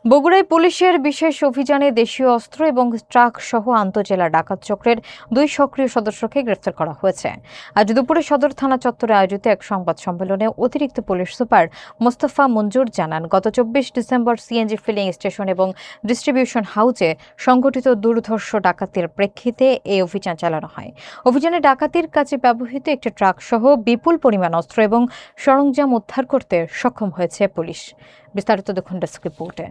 বগুড়ায় পুলিশের বিশেষ অভিযানে দেশীয় অস্ত্র এবং ট্রাক সহ আন্তজেলা ডাকাত চক্রের 2 সক্রিয় সদস্যকে গ্রেফতার করা হয়েছে। আজ দুপুরে সদর থানা চত্বরে আয়োজিত এক সংবাদ সম্মেলনে অতিরিক্ত পুলিশ সুপার মোস্তফা মঞ্জুর জানান, গত 24 ডিসেম্বর সিএনজি ফিলিং স্টেশন এবং ডিস্ট্রিবিউশন হাউসে সংঘটিত দুর্ধর্ষ ডাকাতির প্রেক্ষিতে এই অভিযান চালানো হয়। অভিযানে ডাকাতির কাজে ব্যবহৃত একটি ট্রাক সহ বিপুল পরিমাণ অস্ত্র এবং সরঞ্জাম উদ্ধার করতে সক্ষম হয়েছে পুলিশ। বিস্তারিত দেখুন ডেস্ক রিপোর্টে।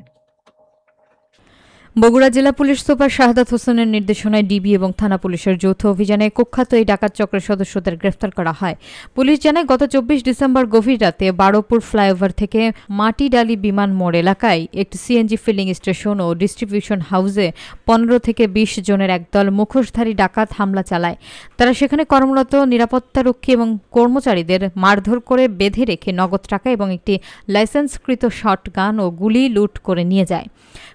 বগুড়া জেলা পুলিশ সুপার শাহাদাত হোসেনের নির্দেশনায় ডিবি এবং থানা পুলিশের যৌথ অভিযানে কুখ্যাত এই ডাকাত চক্রের সদস্যদের গ্রেফতার করা হয়। পুলিশ জানায়, গত 24 ডিসেম্বর গভীর রাতে বারোপুর ফ্লাইওভার থেকে মাটিডালি বিমান মোড় এলাকায় একটি সিএনজি ফিলিং স্টেশন ও ডিস্ট্রিবিউশন হাউসে 15 থেকে 20 জনের একদল মুখোশধারী ডাকাত হামলা চালায়। তারা সেখানে কর্মরত নিরাপত্তারক্ষী এবং কর্মচারীদের মারধর করে বেঁধে রেখে নগদ টাকা এবং একটি লাইসেন্সকৃত শটগান ও গুলি লুট করে নিয়ে যায়।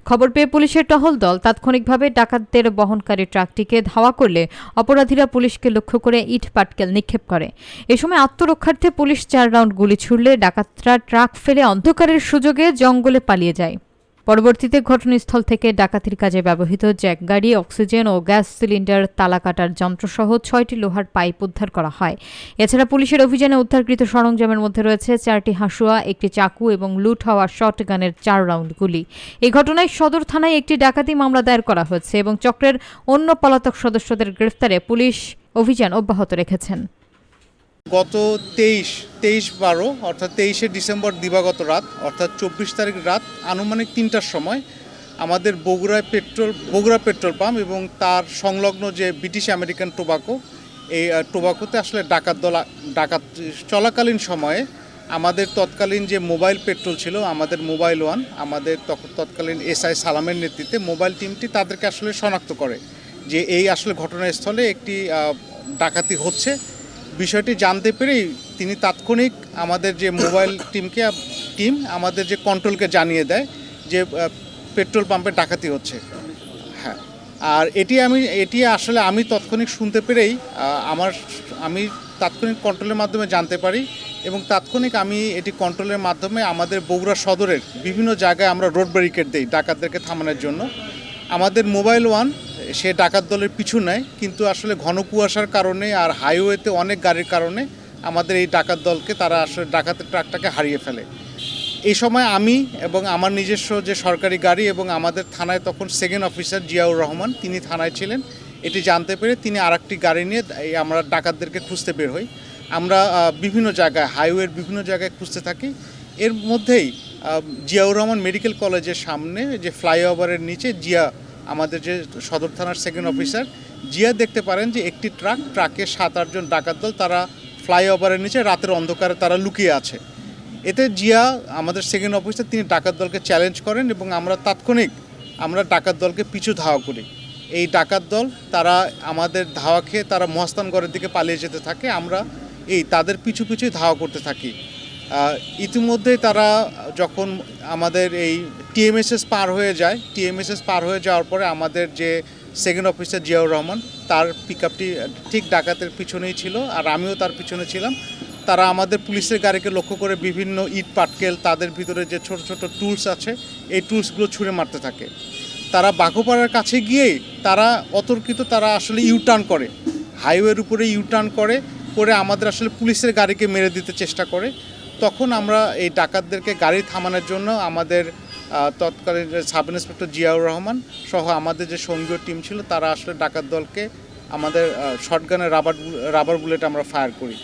খবর পেয়ে পুলিশের টহল দল তাৎক্ষণিকভাবে ডাকাতদের বহনকারী ট্রাকটিকে ধাওয়া করলে অপরাধীরা পুলিশকে লক্ষ্য করে ইট পাটকেল নিক্ষেপ করে। এ সময় আত্মরক্ষার্থে পুলিশ 4 রাউন্ড গুলি ছুড়লে ডাকাতরা ট্রাক ফেলে অন্ধকারের সুযোগে জঙ্গলে পালিয়ে যায়। পরবর্তীতে ঘটনাস্থল থেকে ডাকাতির কাজে ব্যবহৃত জ্যাক গাড়ি, অক্সিজেন ও গ্যাস সিলিন্ডার, তালা কাটার যন্ত্রসহ 6টি লোহার পাইপ উদ্ধার করা হয়। এছাড়া পুলিশের অভিযানে উদ্ধারকৃত সরঞ্জামের মধ্যে রয়েছে 4টি হাঁসুয়া, একটি চাকু এবং লুট হওয়া শটগানের 4 রাউন্ড গুলি। এই ঘটনায় সদর থানায় একটি ডাকাতি মামলা দায়ের করা হয়েছে এবং চক্রের অন্য পলাতক সদস্যদের গ্রেফতারে পুলিশ অভিযান অব্যাহত রেখেছেন। গত 23/12 অর্থাৎ 23শে ডিসেম্বর দিবাগত রাত অর্থাৎ 24 তারিখ রাত আনুমানিক 3টার সময় আমাদের বগুড়া পেট্রোল পাম্প এবং তার সংলগ্ন যে ব্রিটিশ আমেরিকান টোবাকো, এই টোবাকোতে আসলে ডাকাত চলাকালীন সময়ে আমাদের তৎকালীন যে মোবাইল পেট্রোল ছিল, আমাদের মোবাইল ওয়ান, আমাদের তৎকালীন এসআই সালামের নেতৃত্বে মোবাইল টিমটি তাদেরকে আসলে শনাক্ত করে যে এই আসলে ঘটনাস্থলে একটি ডাকাতি হচ্ছে। বিষয়টি জানতে পেরেই তিনি তাৎক্ষণিক আমাদের যে মোবাইল টিম আমাদের যে কন্ট্রোলকে জানিয়ে দেয় যে পেট্রোল পাম্পে ডাকাতি হচ্ছে। হ্যাঁ, আর এটি আসলে আমি তাৎক্ষণিক শুনতে পেরেই আমি তাৎক্ষণিক কন্ট্রোলের মাধ্যমে জানতে পারি এবং তাৎক্ষণিক আমি এটি কন্ট্রোলের মাধ্যমে আমাদের বগুড়া সদরের বিভিন্ন জায়গায় আমরা রোড ব্যারিকেড দিই ডাকাতদেরকে থামানোর জন্য। আমাদের মোবাইল ওয়ান সে ডাকাত দলের পিছু নেয়, কিন্তু আসলে ঘন কুয়াশার কারণে আর হাইওয়েতে অনেক গাড়ির কারণে আমাদের এই ডাকাত দলকে তারা আসলে ডাকাতের ট্রাকটাকে হারিয়ে ফেলে। এই সময় আমি এবং আমার নিজস্ব যে সরকারি গাড়ি এবং আমাদের থানায় তখন সেকেন্ড অফিসার জিয়াউর রহমান, তিনি থানায় ছিলেন। এটি জানতে পেরে তিনি আরেকটি গাড়ি নিয়ে আমরা ডাকাতদেরকে খুঁজতে বের হই। আমরা বিভিন্ন জায়গায় হাইওয়ের বিভিন্ন জায়গায় খুঁজতে থাকি। এর মধ্যেই জিয়াউর রহমান মেডিকেল কলেজের সামনে যে ফ্লাইওভারের নিচে আমাদের যে সদর থানার সেকেন্ড অফিসার জিয়া দেখতে পারেন যে একটি ট্রাকে 7-8 জন ডাকাত দল তারা ফ্লাইওভারের নিচে রাতের অন্ধকারে তারা লুকিয়ে আছে। এতে জিয়া আমাদের সেকেন্ড অফিসার তিনি ডাকাত দলকে চ্যালেঞ্জ করেন এবং আমরা ডাকাত দলকে পিছু ধাওয়া করি। এই ডাকাত দল তারা আমাদের ধাওয়া খেয়ে তারা মহাস্থানগড়ের দিকে পালিয়ে যেতে থাকে। আমরা তাদের পিছু ধাওয়া করতে থাকি। ইতিমধ্যে তারা যখন আমাদের এই টিএমএসএস পার হয়ে যাওয়ার পরে আমাদের যে সেকেন্ড অফিসার জিয়াউর রহমান তার পিকআপটি ঠিক ডাকাতের পিছনেই ছিল আর আমিও তার পিছনে ছিলাম। তারা আমাদের পুলিশের গাড়িকে লক্ষ্য করে বিভিন্ন ইট পাটকেল, তাদের ভিতরে যে ছোট ছোট টুলস আছে এই টুলসগুলো ছুঁড়ে মারতে থাকে। তারা বাঘোপাড়ার কাছে গিয়ে তারা অতর্কিত তারা আসলে ইউটার্ন করে, হাইওয়ের উপরে ইউটার্ন করে আমাদের আসলে পুলিশের গাড়িকে মেরে দিতে চেষ্টা করে। তখন আমরা এই ডাকাতদেরকে গাড়ি থামানোর জন্য আমাদের তৎকালীন সাব ইন্সপেক্টর জিয়াউর রহমান সহ আমাদের যে সঙ্গীয় টিম ছিল তারা আসলে ডাকাত দলকে আমাদের শটগানের রাবার বুলেট আমরা ফায়ার করি।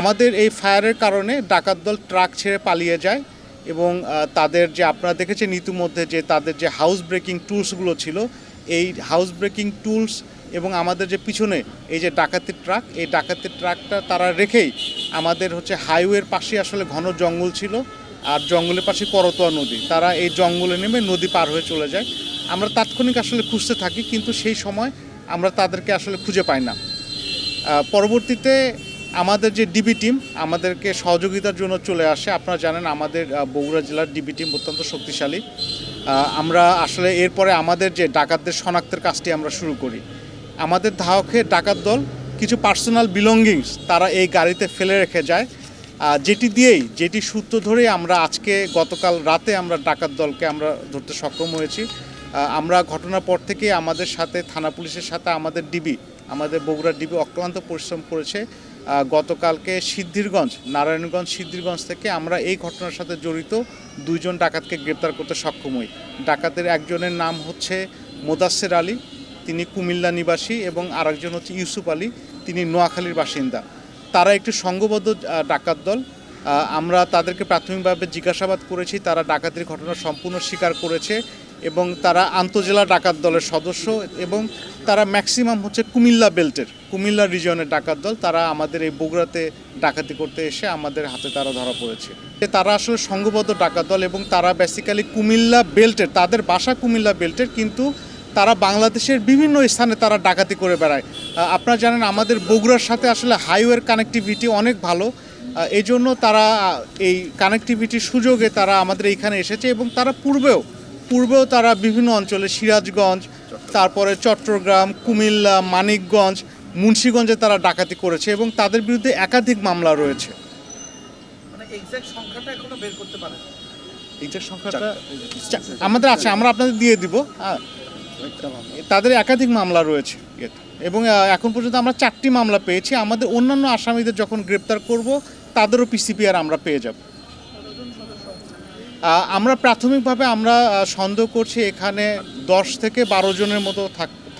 আমাদের এই ফায়ারের কারণে ডাকাত দল ট্রাক ছেড়ে পালিয়ে যায় এবং তাদের যে আপনারা দেখেছেন ইতিমধ্যে যে তাদের যে হাউস ব্রেকিং টুলসগুলো ছিল, এই হাউস ব্রেকিং টুলস এবং আমাদের যে পিছনে এই যে ডাকাতির ট্রাকটা তারা রেখেই আমাদের হাইওয়ের পাশে আসলে ঘন জঙ্গল ছিল আর জঙ্গলের পাশে করতোয়া নদী, তারা এই জঙ্গলে নেমে নদী পার হয়ে চলে যায়। আমরা তাৎক্ষণিক আসলে খুঁজতে থাকি, কিন্তু সেই সময় আমরা তাদেরকে আসলে খুঁজে পাই না। পরবর্তীতে আমাদের যে ডিবি টিম আমাদেরকে সহযোগিতার জন্য চলে আসে। আপনারা জানেন আমাদের বগুড়া জেলার ডিবি টিম অত্যন্ত শক্তিশালী। আমরা আসলে এরপরে আমাদের যে ডাকাতদের শনাক্তের কাজটি আমরা শুরু করি। আমাদের ধাওয়া খেয়ে ডাকাত দল কিছু পার্সোনাল বিলঙ্গিংস তারা এই গাড়িতে ফেলে রেখে যায় যেটি সূত্র ধরে আমরা আজকে গতকাল রাতে আমরা ডাকাত দলকে আমরা ধরতে সক্ষম হয়েছি। আমরা ঘটনার পর থেকে আমাদের সাথে থানা পুলিশের সাথে আমাদের বগুড়া ডিবি অক্লান্ত পরিশ্রম করেছে। গতকালকে নারায়ণগঞ্জ সিদ্ধিরগঞ্জ থেকে আমরা এই ঘটনার সাথে জড়িত 2 জন ডাকাতকে গ্রেপ্তার করতে সক্ষম হই। ডাকাতের একজনের নাম হচ্ছে মোদাচ্ছের আলী, তিনি কুমিল্লা নিবাসী, এবং আরেকজন হচ্ছে ইউসুফ আলী, তিনি নোয়াখালীর বাসিন্দা। তারা একটি সংঘবদ্ধ ডাকাত দল। আমরা তাদেরকে প্রাথমিকভাবে জিজ্ঞাসাবাদ করেছি, তারা ডাকাতির ঘটনা সম্পূর্ণ স্বীকার করেছে এবং তারা আন্তজেলা ডাকাত দলের সদস্য এবং তারা ম্যাক্সিমাম হচ্ছে কুমিল্লা রিজিয়নের ডাকাত দল। তারা আমাদের এই বগুড়াতে ডাকাতি করতে এসে আমাদের হাতে তারা ধরা পড়েছে। তারা আসলে সংঘবদ্ধ ডাকাত দল এবং তারা বেসিক্যালি তাদের বাসা কুমিল্লা বেল্টের, কিন্তু তারা বাংলাদেশের বিভিন্ন স্থানে তারা ডাকাতি করে বেড়ায়। আপনারা জানেন আমাদের বগুড়ার সাথে আসলে হাইওয়ের কানেক্টিভিটি অনেক ভালো, এই জন্য তারা এই কানেক্টিভিটির সুযোগে তারা আমাদের এইখানে এসেছে এবং তারা পূর্বেও তারা বিভিন্ন অঞ্চলে সিরাজগঞ্জ, তারপরে চট্টগ্রাম, কুমিল্লা, মানিকগঞ্জ, মুন্সিগঞ্জে তারা ডাকাতি করেছে এবং তাদের বিরুদ্ধে একাধিক মামলা রয়েছে। মানে এক্সাক্ট সংখ্যাটা এখনো বের করতে পারেন? এক্সাক্ট সংখ্যাটা আমাদের আছে, আমরা আপনাদের দিয়ে দিব। তাদের একাধিক মামলা রয়েছে এবং এখন পর্যন্ত আমরা 4টি মামলা পেয়েছি। আমাদের অন্যান্য আসামিদের যখন গ্রেপ্তার করব তাদেরও পিসিপিআর আমরা পেয়ে যাব। আমরা প্রাথমিকভাবে আমরা সন্দেহ করছি এখানে 10 থেকে 12 জনের মতো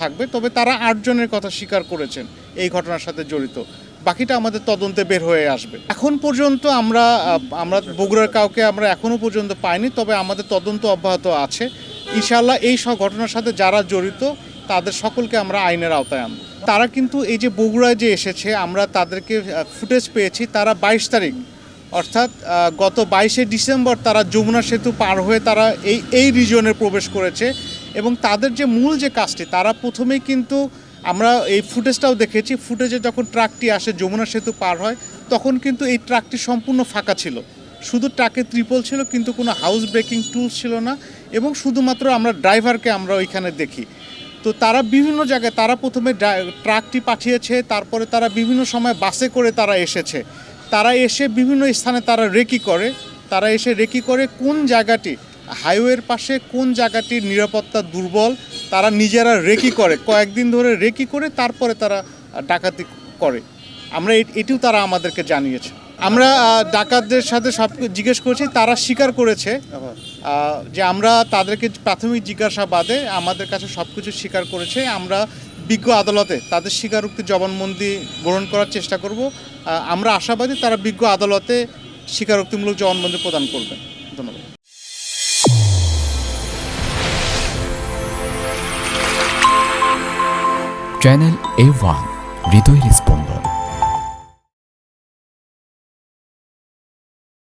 থাকবে, তবে তারা 8 জনের কথা স্বীকার করেছেন এই ঘটনার সাথে জড়িত। বাকিটা আমাদের তদন্তে বের হয়ে আসবে। এখন পর্যন্ত আমরা বগুড়ার কাউকে আমরা এখনও পর্যন্ত পাইনি, তবে আমাদের তদন্ত অব্যাহত আছে। ইনশাআল্লাহ এই সব ঘটনার সাথে যারা জড়িত তাদের সকলকে আমরা আইনের আওতায় আনব। তারা কিন্তু এই যে বগুড়ায় যে এসেছে, আমরা তাদেরকে ফুটেজ পেয়েছি, তারা 22 তারিখ অর্থাৎ গত 22শে ডিসেম্বর তারা যমুনা সেতু পার হয়ে তারা এই রিজিয়নে প্রবেশ করেছে এবং তাদের যে মূল যে কাজটি, তারা প্রথমেই কিন্তু আমরা এই ফুটেজটাও দেখেছি, ফুটেজে যখন ট্রাকটি আসে যমুনা সেতু পার হয় তখন কিন্তু এই ট্রাকটি সম্পূর্ণ ফাঁকা ছিল, শুধু ট্রাকে ত্রিপল ছিল কিন্তু কোনো হাউস ব্রেকিং টুলস ছিল না এবং শুধুমাত্র আমরা ড্রাইভারকে আমরা ওইখানে দেখি। তো তারা বিভিন্ন জায়গায় তারা প্রথমে ট্রাকটি পাঠিয়েছে, তারপরে তারা বিভিন্ন সময় বাসে করে তারা এসেছে, তারা এসে বিভিন্ন স্থানে তারা রেকি করে কোন জায়গাটি হাইওয়ের পাশে কোন জায়গাটির নিরাপত্তা দুর্বল তারা নিজেরা রেকি করে, কয়েকদিন ধরে রেকি করে তারপরে তারা ডাকাতি করে। আমরা এটিও তারা আমাদেরকে জানিয়েছে। আমরা ডাকাতদের সাথে সব জিজ্ঞেস করেছি, তারা স্বীকার করেছে যে আমরা তাদেরকে প্রাথমিক জিজ্ঞাসাবাদে আমাদের কাছে সব কিছু স্বীকার করেছে। আমরা বিজ্ঞ আদালতে তাদের স্বীকারোক্তি জবানবন্দি গ্রহণ করার চেষ্টা করব। আমরা আশাবাদী তারা বিজ্ঞ আদালতে স্বীকারোক্তিমূলক জবানবন্দি প্রদান করবেন। ধন্যবাদ। চ্যানেল A1 হৃদয়ের স্পন্দন।